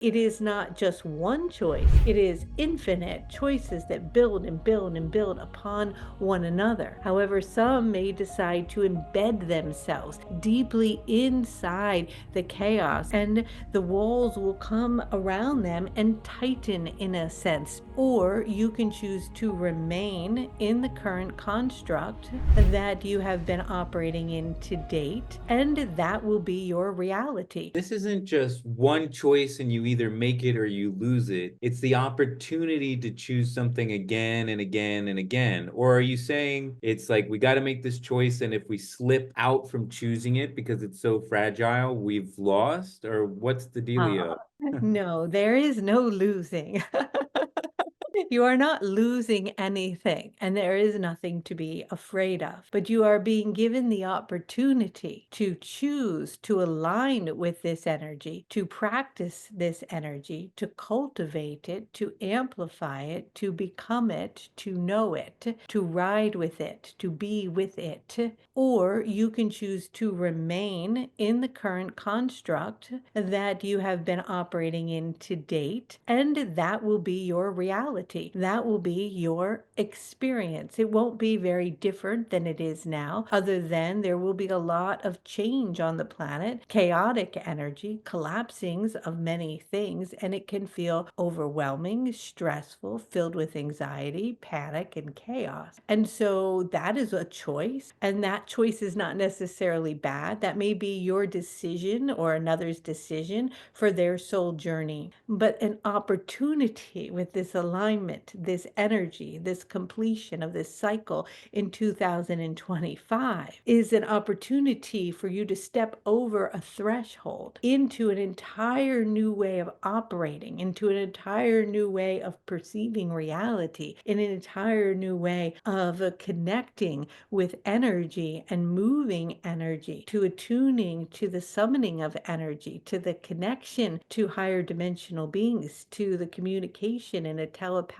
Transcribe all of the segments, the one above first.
It is not just one choice, it is infinite choices that build and build and build upon one another. However, some may decide to embed themselves deeply inside the chaos, and the walls will come around them and tighten in a sense. Or you can choose to remain in the current construct that you have been operating in to date, and that will be your reality. This isn't just one choice and you either make it or you lose it. It's the opportunity to choose something again and again and again. Or are you saying it's like we got to make this choice, and if we slip out from choosing it because it's so fragile, we've lost? Or what's the dealio? No, there is no losing. You are not losing anything, and there is nothing to be afraid of. But you are being given the opportunity to choose to align with this energy, to practice this energy, to cultivate it, to amplify it, to become it, to know it, to ride with it, to be with it. Or you can choose to remain in the current construct that you have been operating in to date, and that will be your reality. That will be your experience. It won't be very different than it is now, other than there will be a lot of change on the planet, chaotic energy, collapsings of many things, and it can feel overwhelming, stressful, filled with anxiety, panic, and chaos. And so that is a choice, and that choice is not necessarily bad. That may be your decision or another's decision for their soul journey, but an opportunity with this alignment, this energy, this completion of this cycle in 2025 is an opportunity for you to step over a threshold into an entire new way of operating, into an entire new way of perceiving reality, in an entire new way of connecting with energy and moving energy, to attuning to the summoning of energy, to the connection to higher dimensional beings, to the communication in a telepathic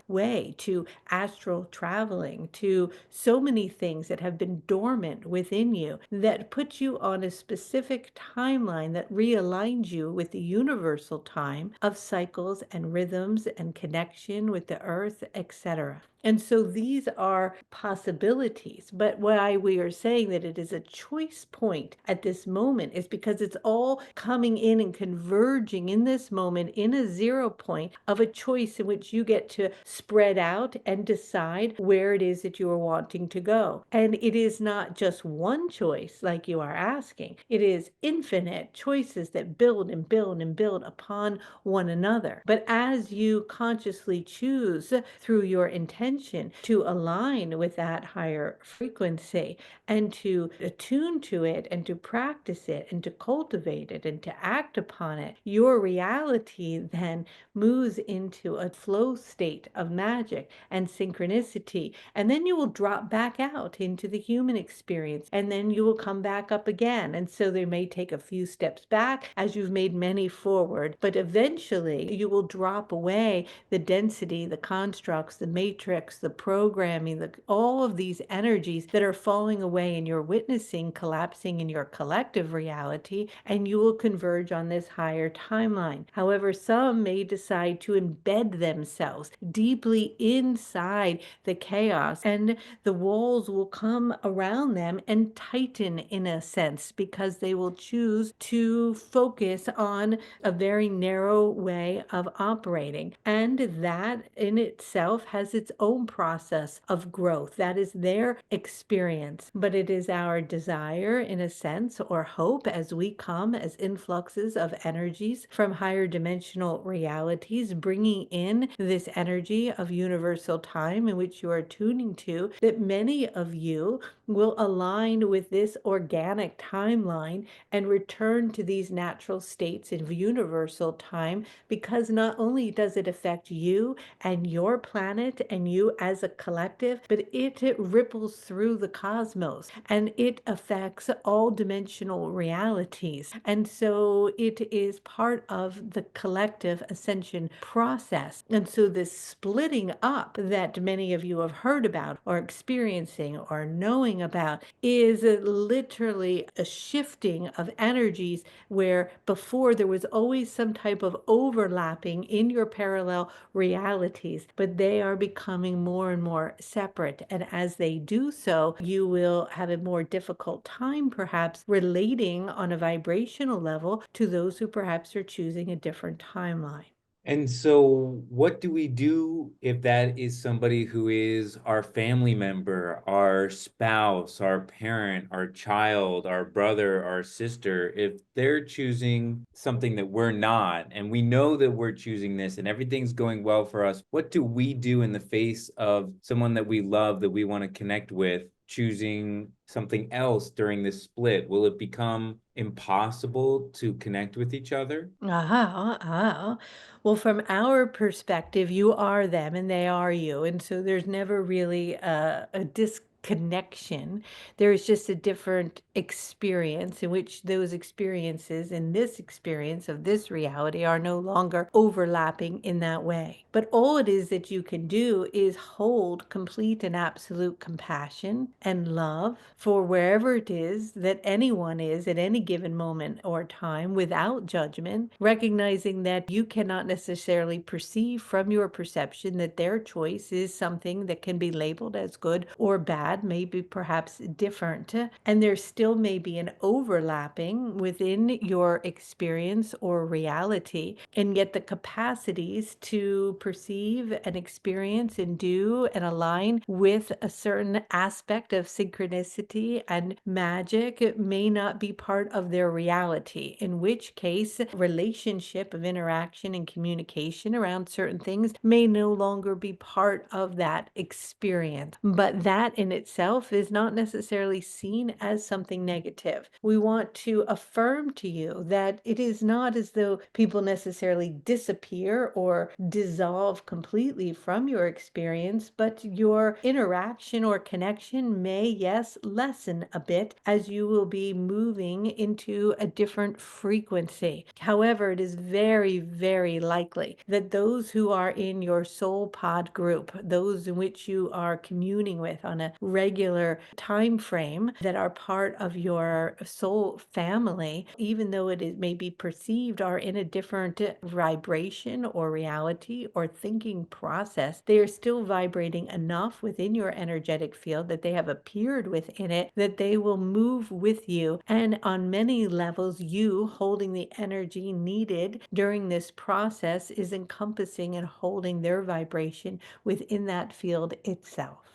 way, to astral traveling, to so many things that have been dormant within you that put you on a specific timeline that realigns you with the universal time of cycles and rhythms and connection with the earth, etc. And so these are possibilities. But why we are saying that it is a choice point at this moment is because it's all coming in and converging in this moment in a zero point of a choice in which you get to spread out and decide where it is that you are wanting to go. And it is not just one choice like you are asking, it is infinite choices that build and build and build upon one another. But as you consciously choose through your intention to align with that higher frequency and to attune to it and to practice it and to cultivate it and to act upon it, your reality then moves into a flow state of magic and synchronicity. And then you will drop back out into the human experience, and then you will come back up again. And so they may take a few steps back as you've made many forward, but eventually you will drop away the density, the constructs, the matrix, the programming, all of these energies that are falling away and you're witnessing collapsing in your collective reality, and you will converge on this higher timeline. However, some may decide to embed themselves deeply inside the chaos, and the walls will come around them and tighten in a sense because they will choose to focus on a very narrow way of operating. And that in itself has its own process of growth. That is their experience. But it is our desire, in a sense, or hope as we come as influxes of energies from higher dimensional realities, bringing in this energy of universal time in which you are tuning to, that many of you will align with this organic timeline and return to these natural states of universal time, because not only does it affect you and your planet and you as a collective, but it ripples through the cosmos and it affects all dimensional realities. And so it is part of the collective ascension process. And so this splitting up that many of you have heard about or experiencing or knowing talking about is literally a shifting of energies where before there was always some type of overlapping in your parallel realities, but they are becoming more and more separate. And as they do so, you will have a more difficult time, perhaps, relating on a vibrational level to those who perhaps are choosing a different timeline. And so, what do we do if that is somebody who is our family member, our spouse, our parent, our child, our brother, our sister? If they're choosing something that we're not, and we know that we're choosing this and everything's going well for us, what do we do in the face of someone that we love, that we want to connect with, choosing something else during this split? Will it become impossible to connect with each other? Well, from our perspective, you are them and they are you. And so there's never really a disconnection. There's just a different experience in which those experiences in this experience of this reality are no longer overlapping in that way. But all it is that you can do is hold complete and absolute compassion and love for wherever it is that anyone is at any given moment or time without judgment, recognizing that you cannot necessarily perceive from your perception that their choice is something that can be labeled as good or bad, maybe perhaps different. And there still may be an overlapping within your experience or reality, and yet the capacities to perceive and experience and do and align with a certain aspect of synchronicity and magic may not be part of their reality, in which case, relationship of interaction and communication around certain things may no longer be part of that experience. But that in itself is not necessarily seen as something negative. We want to affirm to you that it is not as though people necessarily disappear or dissolve completely from your experience, but your interaction or connection may, yes, lessen a bit as you will be moving into a different frequency. However, it is very, very likely that those who are in your soul pod group, those in which you are communing with on a regular time frame, that are part of your soul family, even though may be perceived are in a different vibration or reality or thinking process, they are still vibrating enough within your energetic field that they have appeared within it, that they will move with you. And on many levels, you holding the energy needed during this process is encompassing and holding their vibration within that field itself.